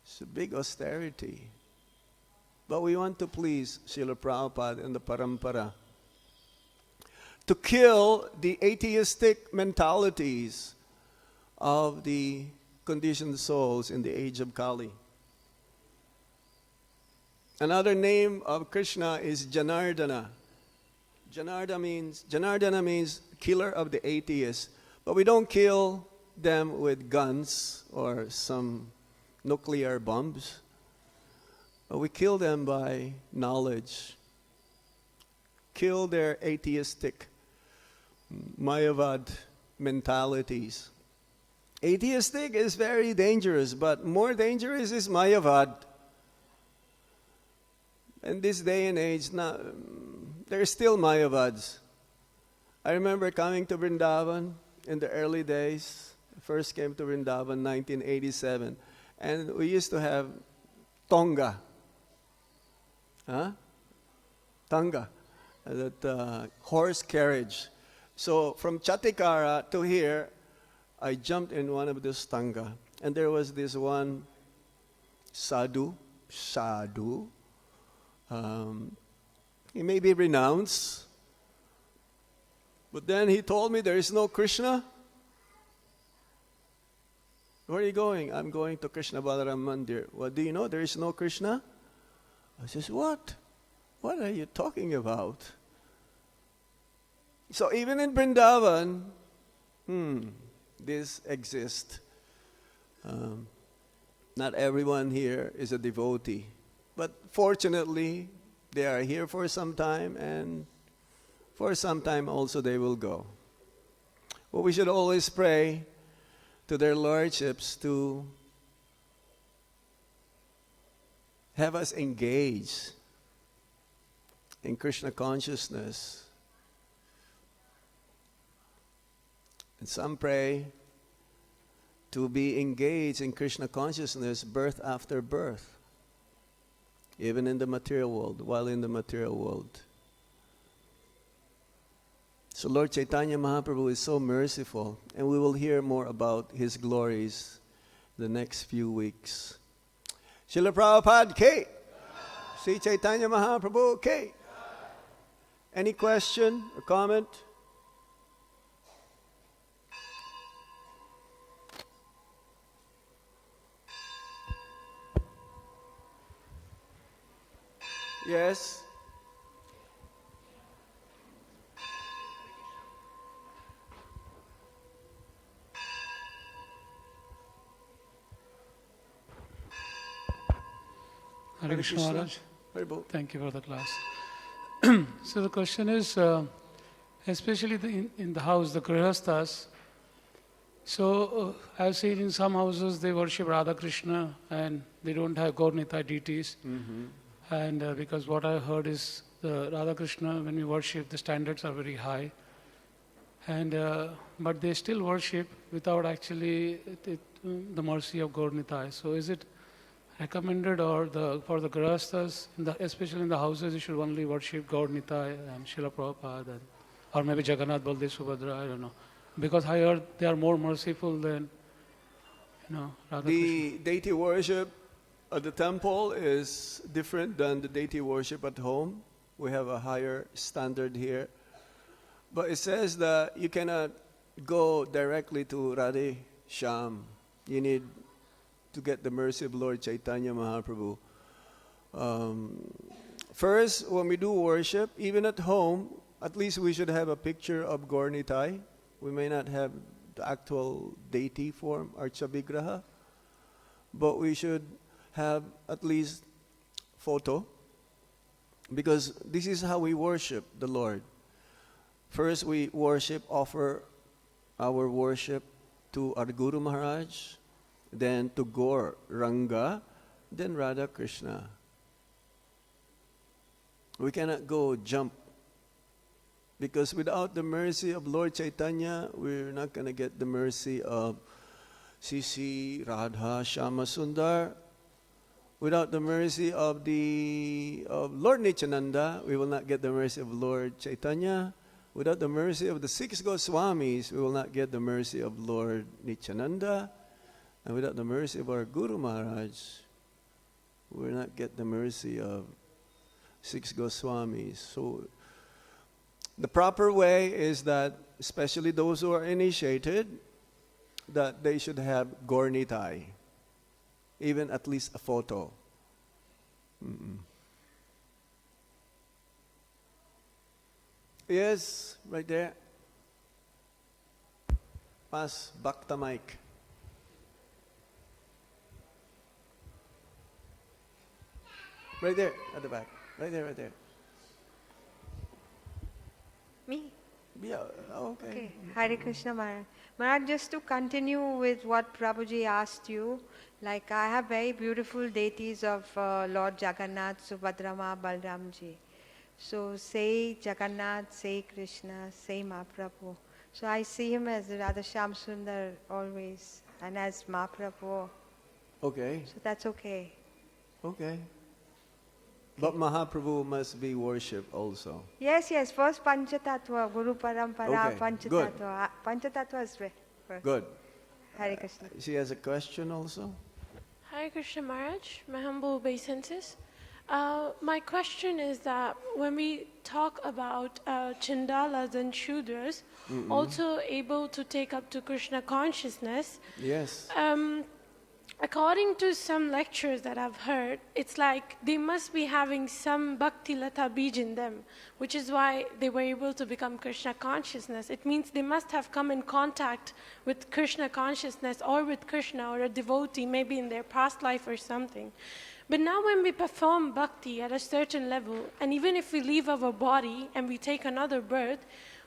it's a big austerity. But we want to please Srila Prabhupada and the Parampara. To kill the atheistic mentalities of the conditioned souls in the age of Kali. Another name of Kṛṣṇa is Janardana. Janardana means killer of the atheists. But we don't kill them with guns or some nuclear bombs. But we kill them by knowledge. Kill their atheistic Māyāvādī mentalities. Atheistic is very dangerous, but more dangerous is Māyāvādī. In this day and age, there are still Māyāvādis. I remember coming to Vrindavan in the early days. I first came to Vrindavan 1987. And we used to have Tonga. Tonga. That horse carriage. So from Chatikara to here, I jumped in one of those Tonga. And there was this one sadhu. He may be renounced. But then he told me there is no Kṛṣṇa. Where are you going? I'm going to Kṛṣṇa Balaram Mandir. Well, do you know there is no Kṛṣṇa? I says, what? What are you talking about? So even in Vrindavan, this exists. Not everyone here is a devotee. But fortunately, they are here for some time, and for some time also they will go. Well, we should always pray to their lordships to have us engage in Kṛṣṇa consciousness. And some pray to be engaged in Kṛṣṇa consciousness birth after birth, even in the material world, while in the material world. So Lord Caitanya Mahaprabhu is so merciful, and we will hear more about His glories the next few weeks. Srila Prabhupada K. Sri Caitanya Mahaprabhu K. Any question or comment? Yes? Hare Krishna Maharaj. Thank you for the class. So the question is, especially in the house, the Grihasthas, so I've seen in some houses they worship Radha Krishna and they don't have Gaur-Nitai deities. Mm-hmm. And because what I heard is the Radha Krishna, when we worship, the standards are very high. And but they still worship without actually the mercy of Gaur-Nitai. So is it recommended, or for the Grihasthas, especially in the houses, you should only worship Gaur-Nitai and Srila Prabhupada, or maybe Jagannath, Baldev, Subhadra, I don't know. Because I heard they are more merciful than, Radha Krishna. The deity worship at the temple is different than the deity worship at home. We have a higher standard here. But it says that you cannot go directly to Radhe Shyam. You need to get the mercy of Lord Caitanya Mahaprabhu. First, when we do worship, even at home, at least we should have a picture of Gaur Nitai. We may not have the actual deity form, Archa Vigraha, but we should have at least photo, because this is how we worship the Lord. First, we offer our worship to our Guru Maharaj, then to Gaur Ranga, then Radha Krishna. We cannot go jump, because without the mercy of Lord Caitanya, we're not going to get the mercy of Sisi, Radha, Shama Sundar. Without the mercy of Lord Nityananda, we will not get the mercy of Lord Caitanya. Without the mercy of the 6 Goswamis, we will not get the mercy of Lord Nityananda. And without the mercy of our Guru Maharaj, we will not get the mercy of 6 Goswamis. So the proper way is that, especially those who are initiated, that they should have Gaur Nitai, even at least a photo. Yes, right there. Pass Bhakta mic. Right there, at the back. Right there, right there. Me? Yeah, okay. Okay. Hare Krishna Maharaj. Maharaj, just to continue with what Prabhuji asked you, like I have very beautiful deities of Lord Jagannath, Subhadrama, Balramji. So say Jagannath, say Krishna, say Mahaprabhu. So I see him as Radha Shyam Sundar always, and as Mahaprabhu. Okay. So that's okay. Okay. But Mahaprabhu must be worshipped also. Yes, yes. First Panchatattva, Guru Parampara, Okay, Panchatattva. Panchatattva is first. Good. Hare Krishna. She has a question also? Hare Krishna Maharaj, my humble obeisances. My question is that when we talk about Chandalas and Shudras, also able to take up to Krishna consciousness, Yes. According to some lectures that I've heard, it's like they must be having some Bhakti Lata Bij in them, which is why they were able to become Krishna consciousness. It means they must have come in contact with Krishna consciousness or with Krishna or a devotee, maybe in their past life or something. But now when we perform bhakti at a certain level, and even if we leave our body and we take another birth,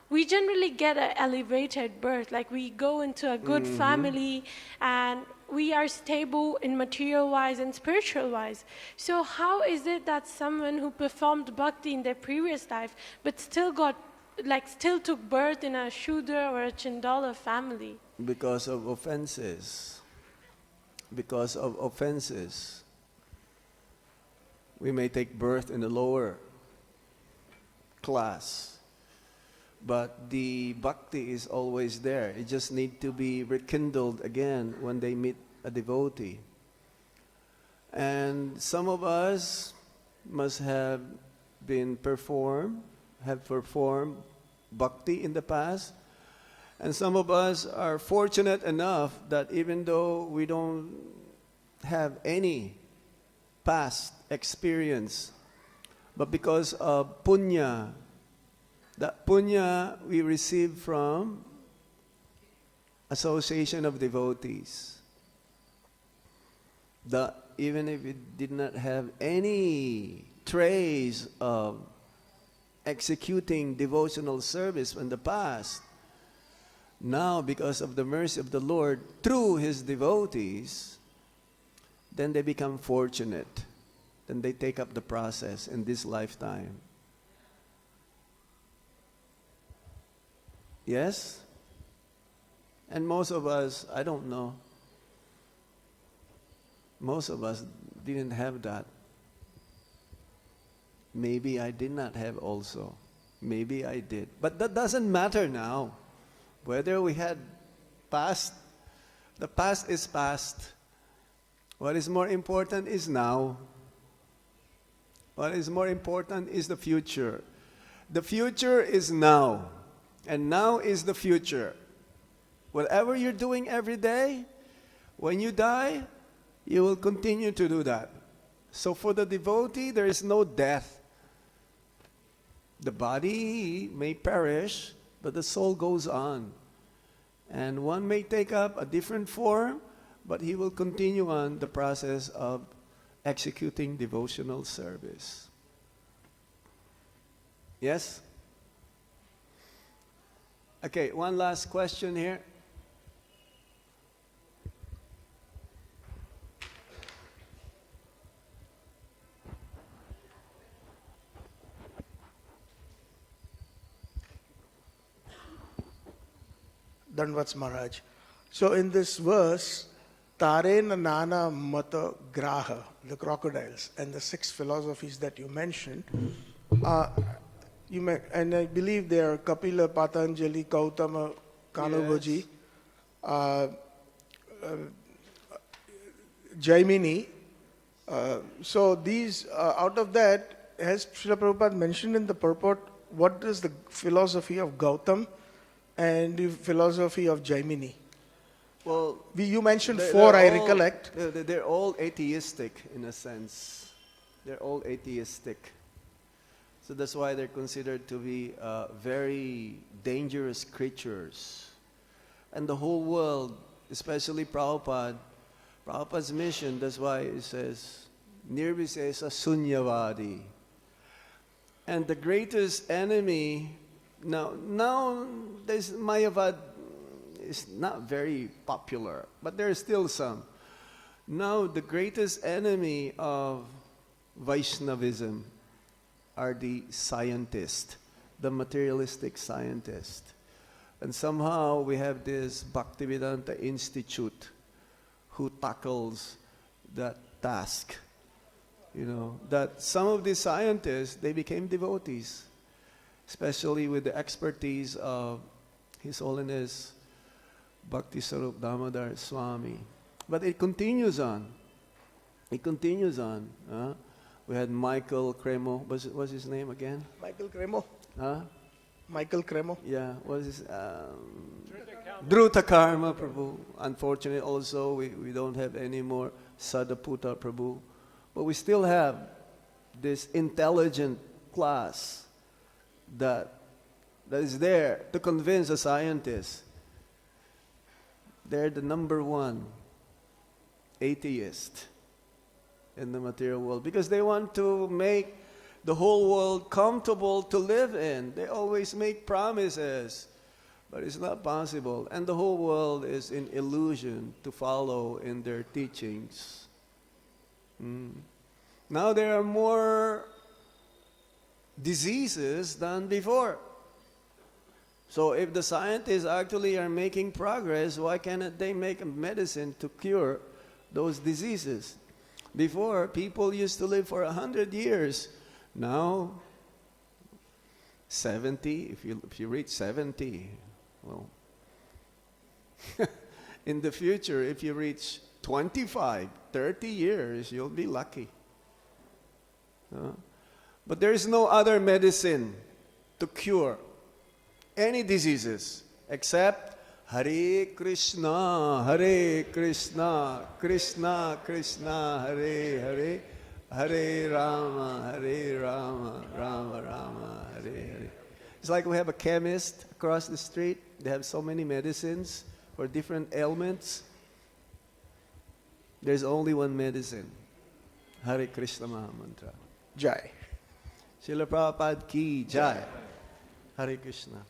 we generally get an elevated birth, like we go into a good family and we are stable in material-wise and spiritual-wise. So how is it that someone who performed bhakti in their previous life but still took birth in a Shudra or a Chandala family? Because of offenses. Because of offenses. We may take birth in a lower class, but the bhakti is always there. It just needs to be rekindled again when they meet a devotee. And some of us must have performed bhakti in the past. And some of us are fortunate enough that even though we don't have any past experience, but because of punya, that punya we receive from association of devotees, that even if we did not have any trace of executing devotional service in the past, now because of the mercy of the Lord through His devotees, then they become fortunate. Then they take up the process in this lifetime. Yes? And most of us, I don't know, most of us didn't have that. Maybe I did not have also. Maybe I did. But that doesn't matter now. Whether we had past, the past is past. What is more important is now. What is more important is the future. The future is now, and now is the future. Whatever you're doing every day, when you die, you will continue to do that. So for the devotee, there is no death. The body may perish, but the soul goes on. And one may take up a different form, but he will continue on the process of executing devotional service. Yes? Okay, one last question here. Dandavats Maharaj. So in this verse, Tarena Nana Mata Graha, the crocodiles, and the 6 philosophies that you mentioned, and I believe they are Kapila, Patanjali, Gautama, Kanavaji, Jaimini. So these, out of that, has Srila Prabhupada mentioned in the purport, what is the philosophy of Gautam and the philosophy of Jaimini? Well, you mentioned 4, I recollect. They're all atheistic in a sense. They're all atheistic. So that's why they're considered to be very dangerous creatures. And the whole world, especially Prabhupada's mission, that's why it says, Nirvisesa Sunyavadi. And the greatest enemy, now there's Māyāvādī, is not very popular, but there are still some. Now the greatest enemy of Vaishnavism are the scientists, the materialistic scientists. And somehow we have this Bhaktivedanta Institute who tackles that task. You know, that some of these scientists, they became devotees, especially with the expertise of His Holiness Bhakti Sarup Damodar Swami. But it continues on. It continues on. We had Michael Cremo. What's his name again? Michael Cremo. Huh? Michael Cremo. Yeah. What is his? Dhruta Karma Prabhu. Unfortunately, also we don't have any more Sadaputa Prabhu, but we still have this intelligent class that is there to convince a scientist. They're the number one atheist in the material world because they want to make the whole world comfortable to live in. They always make promises, but it's not possible. And the whole world is in illusion to follow in their teachings. Now there are more diseases than before. So if the scientists actually are making progress, why cannot they make a medicine to cure those diseases? Before, people used to live for 100 years. Now, 70, if you reach 70, well, in the future, if you reach 25, 30 years, you'll be lucky. But there is no other medicine to cure any diseases except Hare Kṛṣṇa, Hare Kṛṣṇa, Kṛṣṇa Kṛṣṇa, Hare Hare, Hare Rama, Hare Rama, Rama Rama, Hare Hare. It's like we have a chemist across the street. They have so many medicines for different ailments. There's only one medicine, Hare Krishna Mahamantra. Jai. Srila Prabhupada ki Jai. Hare Krishna.